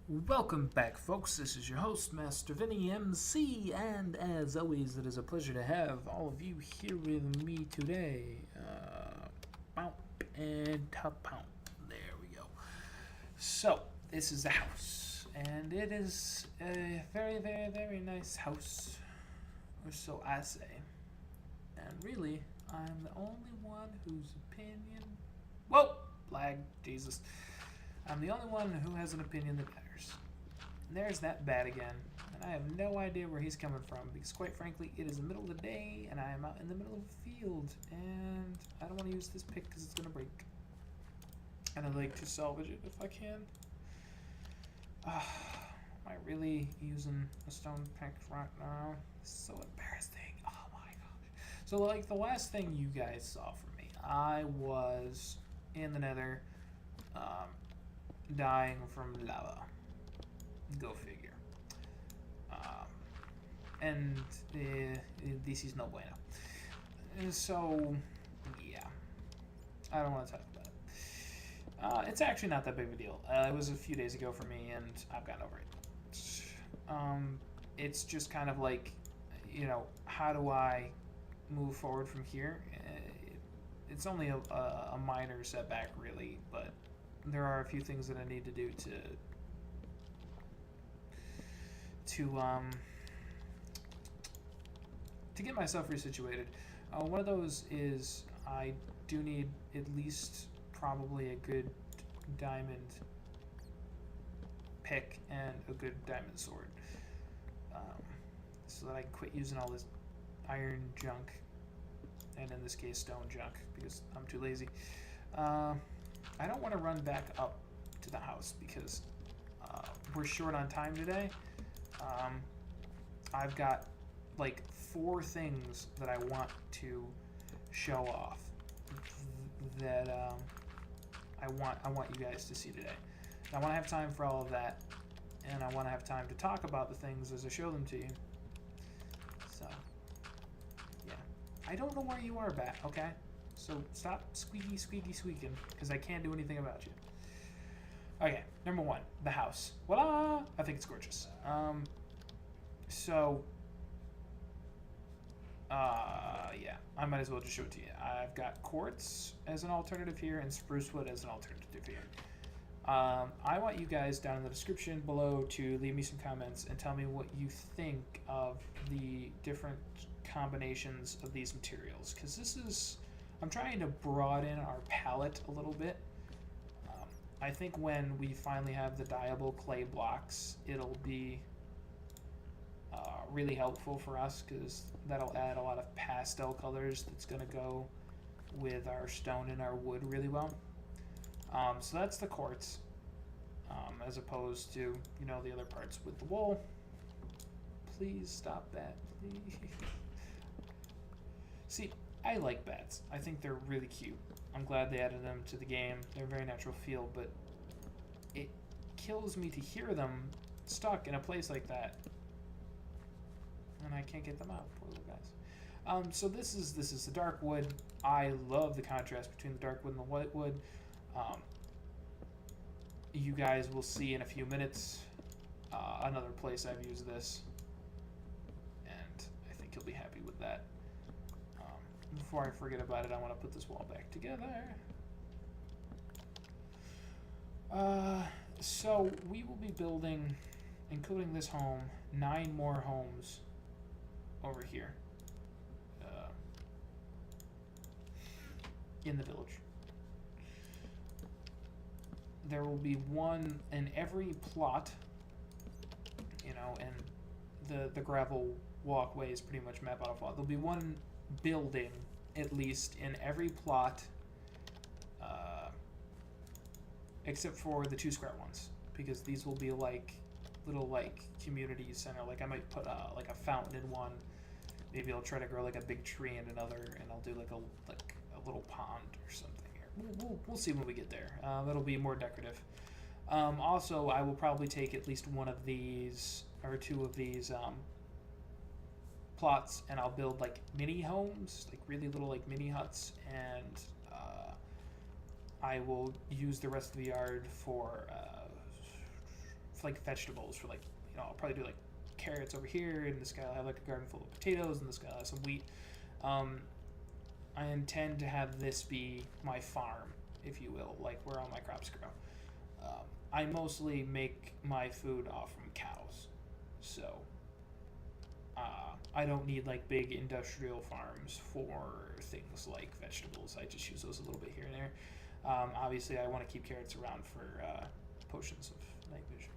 Welcome back, folks. This is your host, Master Vinny MC, and as always, it is a pleasure to have all of you here with me today. Pound and pound. There we go. So, this is the house, and it is a very, very, very nice house, or so I say. And really, I'm the only one whose opinion. Whoa! Lag, Jesus. I'm the only one who has an opinion that matters. And there's that bat again, and I have no idea where he's coming from because, quite frankly, it is the middle of the day and I am out in the middle of a field, and I don't want to use this pick because it's going to break. And I'd like to salvage it if I can. Am I really using a stone pick right now? This is so embarrassing. Oh my gosh. So, like, the last thing you guys saw from me, I was in the nether, dying from lava. Go figure. And this is no bueno. And so, yeah. I don't want to talk about it. It's actually not that big of a deal. It was a few days ago for me, and I've gotten over it. It's just kind of like, how do I move forward from here? It's only a minor setback, really, but there are a few things that I need to do to get myself resituated. One of those is I do need at least probably a good diamond pick and a good diamond sword, so that I can quit using all this iron junk, and in this case stone junk, because I'm too lazy. I don't want to run back up to the house because we're short on time today. I've got like 4 things that I want to show off that I want you guys to see today. And I want to have time for all of that, and I want to have time to talk about the things as I show them to you. So, yeah. I don't know where you are, Bat, okay? So stop squeaking, because I can't do anything about you. Okay, number 1, the house. Voila! I think it's gorgeous. Yeah, I might as well just show it to you. I've got quartz as an alternative here and spruce wood as an alternative here. I want you guys down in the description below to leave me some comments and tell me what you think of the different combinations of these materials, because I'm trying to broaden our palette a little bit. I think when we finally have the dyeable clay blocks, it'll be really helpful for us, because that'll add a lot of pastel colors that's going to go with our stone and our wood really well. So that's the quartz, as opposed to, the other parts with the wool. Please stop that, please. See, I like bats. I think they're really cute. I'm glad they added them to the game. They're a very natural feel, but it kills me to hear them stuck in a place like that, and I can't get them out. Poor little guys. So this is the dark wood. I love the contrast between the dark wood and the white wood. You guys will see in a few minutes another place I've used this, and I think you'll be happy with that. Before I forget about it, I want to put this wall back together. So we will be building, including this home, 9 more homes over here in the village. There will be one in every plot, and the gravel walkways pretty much map out a plot. There'll be one building at least in every plot, except for the 2 square ones, because these will be like little community center. Like I might put like a fountain in one. Maybe I'll try to grow like a big tree in another, and I'll do like a little pond or something here. We'll see when we get there. That'll be more decorative. Also, I will probably take at least one of these or 2 of these plots, and I'll build like mini homes, like really little mini huts, and I will use the rest of the yard for like vegetables for like, I'll probably do like carrots over here, and this guy will have like a garden full of potatoes, and this guy will have some wheat. I intend to have this be my farm, if you will, like where all my crops grow. I mostly make my food off from cows, so I don't need like big industrial farms for things like vegetables. I just use those a little bit here and there. Obviously, I want to keep carrots around for potions of night vision.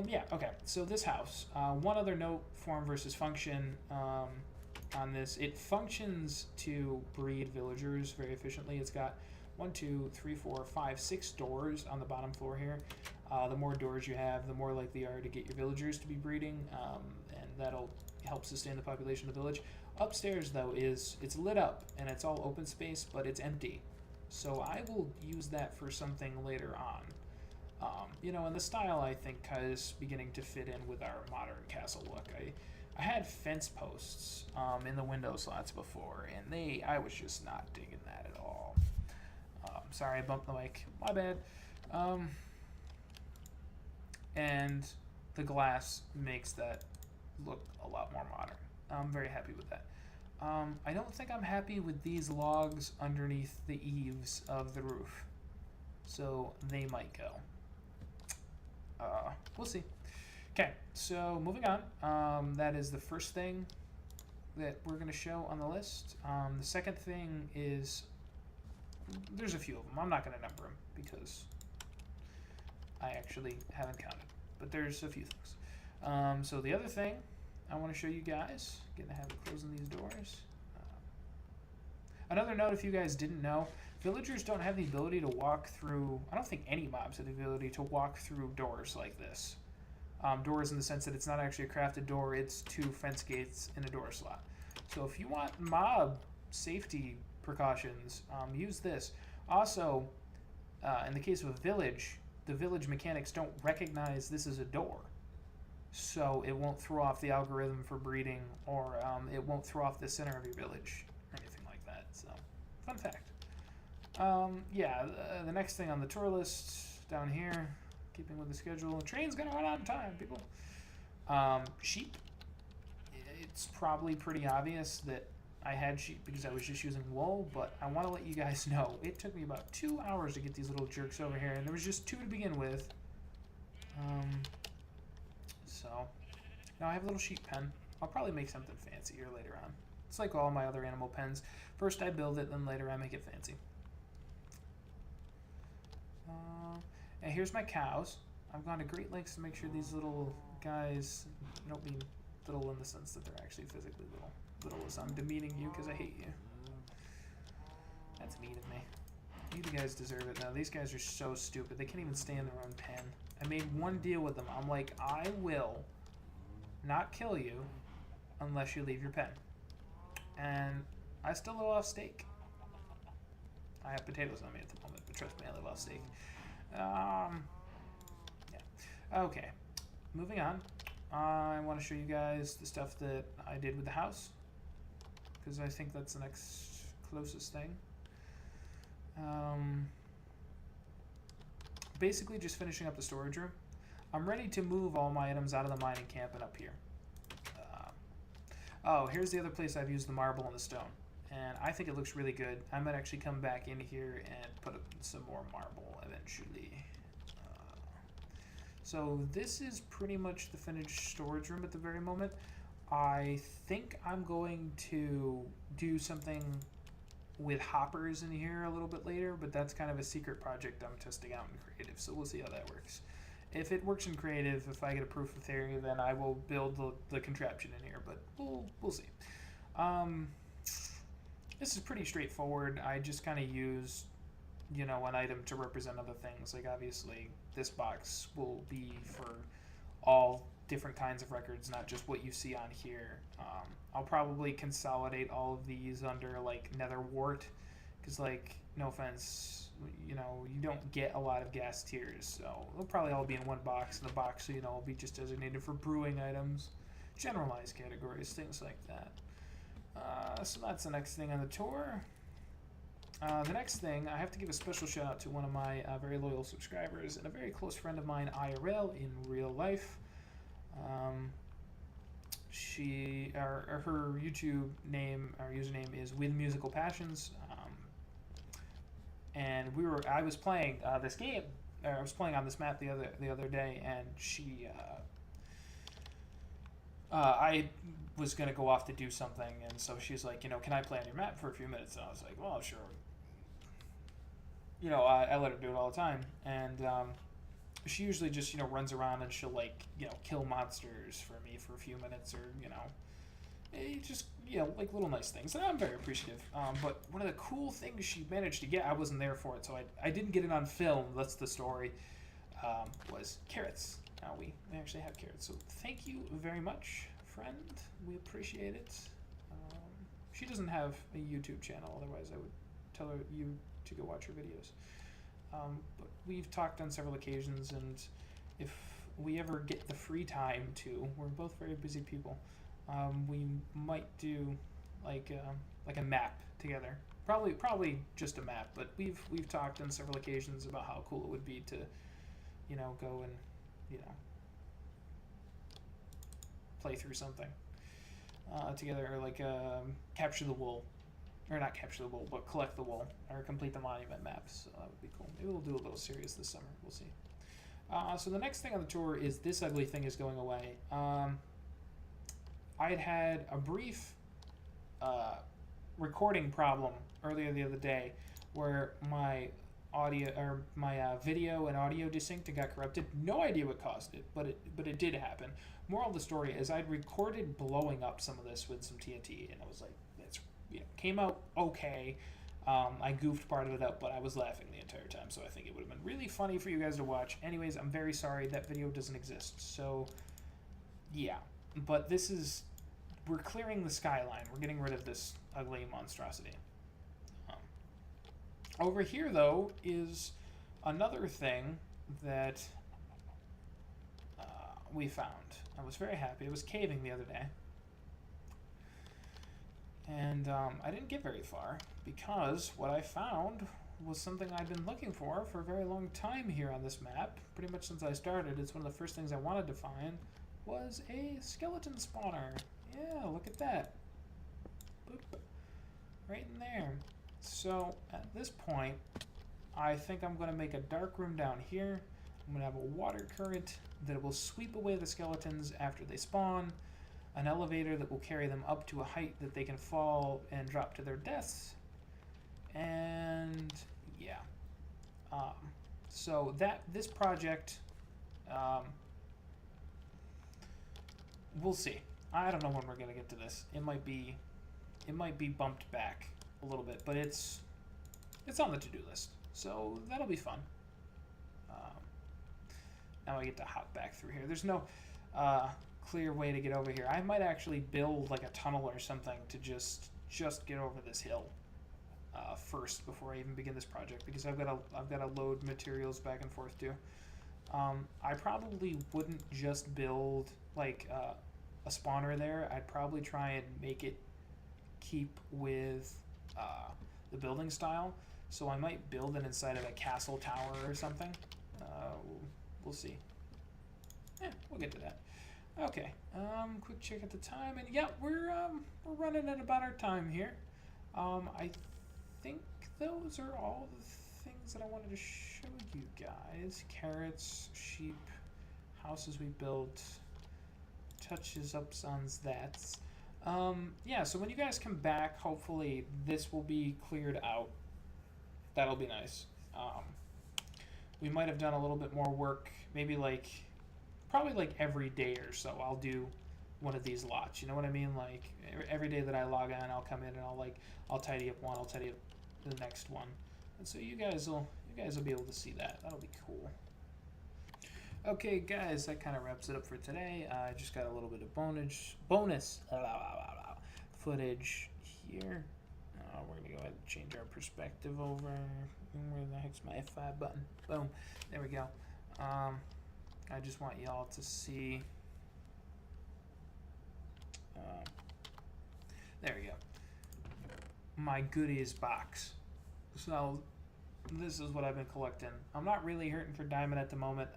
Yeah, okay. So this house. One other note: form versus function. On this, it functions to breed villagers very efficiently. It's got 1, 2, 3, 4, 5, 6 doors on the bottom floor here. The more doors you have, the more likely you are to get your villagers to be breeding, and that'll help sustain the population of the village. Upstairs, though, it's lit up and it's all open space, but it's empty. So I will use that for something later on. And the style, I think, is beginning to fit in with our modern castle look. I had fence posts in the window slots before, and I was just not digging that at all. Sorry, I bumped the mic. My bad. And the glass makes that look a lot more modern. I'm very happy with that. I don't think I'm happy with these logs underneath the eaves of the roof, so they might go. We'll see. Okay, so moving on. That is the first thing that we're going to show on the list. The second thing is, there's a few of them. I'm not going to number them because I actually haven't counted, but there's a few things. So the other thing I want to show you guys, getting the habit of closing these doors. Another note, if you guys didn't know, villagers don't have the ability to walk through, I don't think any mobs have the ability to walk through doors like this. Doors in the sense that it's not actually a crafted door, it's 2 fence gates in a door slot. So if you want mob safety precautions, use this. Also, in the case of a village, the village mechanics don't recognize this as a door. So it won't throw off the algorithm for breeding, or it won't throw off the center of your village, or anything like that. So, fun fact. The next thing on the tour list down here, keeping with the schedule, train's gonna run on time, people. Sheep. It's probably pretty obvious that I had sheep because I was just using wool, but I want to let you guys know it took me about 2 hours to get these little jerks over here, and there was just 2 to begin with. So now I have a little sheep pen. I'll probably make something fancier later on. It's like all my other animal pens. First I build it, then later I make it fancy. And here's my cows. I've gone to great lengths to make sure these little guys, I don't mean little in the sense that they're actually physically little. Little as I'm demeaning you because I hate you. That's mean of me. You guys deserve it. Now these guys are so stupid. They can't even stay in their own pen. I made one deal with them. I'm like, I will not kill you unless you leave your pen. And I still live off steak. I have potatoes on me at the moment, but trust me, I live off steak. Yeah. Okay. Moving on. I want to show you guys the stuff that I did with the house, because I think that's the next closest thing. Basically just finishing up the storage room. I'm ready to move all my items out of the mining camp and up here. Here's the other place I've used the marble and the stone, and I think it looks really good. I might actually come back in here and put up some more marble eventually. So this is pretty much the finished storage room at the very moment. I think I'm going to do something with hoppers in here a little bit later, but that's kind of a secret project I'm testing out in creative, so we'll see how that works. If it works in creative, if I get a proof of theory, then I will build the contraption in here, but we'll see. This is pretty straightforward. I just kind of use, an item to represent other things. Like obviously this box will be for all different kinds of records, not just what you see on here. I'll probably consolidate all of these under like nether wart, because like, no offense, you don't get a lot of gas tiers, so they'll probably all be in one box, and the box, will be just designated for brewing items, generalized categories, things like that. So that's the next thing on the tour. The next thing, I have to give a special shout out to one of my very loyal subscribers and a very close friend of mine, IRL, in real life. Her YouTube name, our username is With Musical Passions, and I was playing this game. I was playing on this map the other day, and I was gonna go off to do something, and so she's like, can I play on your map for a few minutes? And I was like, well, sure. I let her do it all the time, and she usually just runs around and she'll kill monsters for me for a few minutes, or just like little nice things, and I'm very appreciative. But one of the cool things she managed to get, I wasn't there for it, so I didn't get it on film. That's the story. Was carrots. Now we actually have carrots, so thank you very much, friend. We appreciate it. She doesn't have a YouTube channel, otherwise I would tell her to go watch her videos. But we've talked on several occasions, and if we ever get the free time to, we're both very busy people, we might do like a map together. Probably just a map, but we've talked on several occasions about how cool it would be to go and play through something together, or capture the wool. Or not capture the wool, but collect the wool, or complete the monument maps. So that would be cool. Maybe we'll do a little serious this summer. We'll see. So the next thing on the tour is this ugly thing is going away. I had a brief recording problem earlier the other day, where my video and audio desynced and got corrupted. No idea what caused it, but it did happen. Moral of the story is I'd recorded blowing up some of this with some TNT, and I was like, came out okay. I goofed part of it up, but I was laughing the entire time, so I think it would have been really funny for you guys to watch. Anyways, I'm very sorry that video doesn't exist. So, yeah. But we're clearing the skyline. We're getting rid of this ugly monstrosity. Over here, though, is another thing that we found. I was very happy. It was caving the other day. And I didn't get very far, because what I found was something I'd been looking for a very long time here on this map. Pretty much since I started, it's one of the first things I wanted to find, was a skeleton spawner. Yeah, look at that. Boop. Right in there. So, at this point, I think I'm going to make a dark room down here. I'm going to have a water current that will sweep away the skeletons after they spawn, an elevator that will carry them up to a height that they can fall and drop to their deaths, and yeah. So this project, we'll see. I don't know when we're gonna get to this. It might be bumped back a little bit, but it's on the to-do list, so that'll be fun. Now I get to hop back through here. There's no clear way to get over here. I might actually build like a tunnel or something to just get over this hill first before I even begin this project, because I've got to load materials back and forth too. I probably wouldn't just build like a spawner there. I'd probably try and make it keep with the building style. So I might build it inside of a castle tower or something. We'll see. Yeah, we'll get to that. Okay, quick check at the time, and yeah, we're running at about our time here. I think those are all the things that I wanted to show you guys. Carrots, sheep, houses we built, touches, ups, ons, that's. Yeah, so when you guys come back, hopefully this will be cleared out. That'll be nice. We might have done a little bit more work, maybe probably like every day or so I'll do one of these lots. You know what I mean? Like every day that I log on, I'll come in and I'll tidy up one, I'll tidy up the next one. And so you guys will be able to see that. That'll be cool. Okay, guys, that kind of wraps it up for today. I just got a little bit of bonus footage here. We're gonna go ahead and change our perspective over. Where the heck's my F5 button? Boom. There we go. I just want y'all to see. There we go. My goodies box. So this is what I've been collecting. I'm not really hurting for diamond at the moment,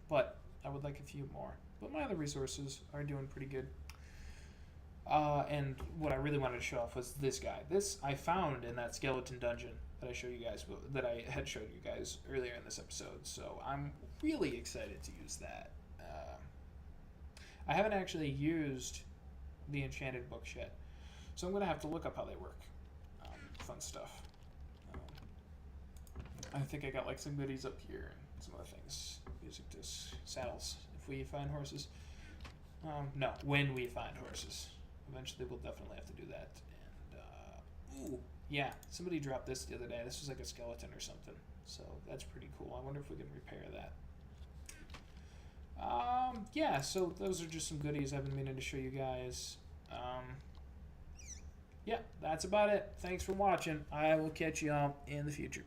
but I would like a few more. But my other resources are doing pretty good. And what I really wanted to show off was this guy. This I found in that skeleton dungeon that I had showed you guys earlier in this episode. So I'm really excited to use that. I haven't actually used the enchanted books yet, so I'm gonna have to look up how they work. Fun stuff. I think I got like some goodies up here and some other things. Music disc, saddles. If we find horses. No, when we find horses. Eventually, we'll definitely have to do that. And ooh, yeah, somebody dropped this the other day. This was like a skeleton or something. So that's pretty cool. I wonder if we can repair that. Yeah, so those are just some goodies I've been meaning to show you guys. Yeah, that's about it. Thanks for watching. I will catch you all in the future.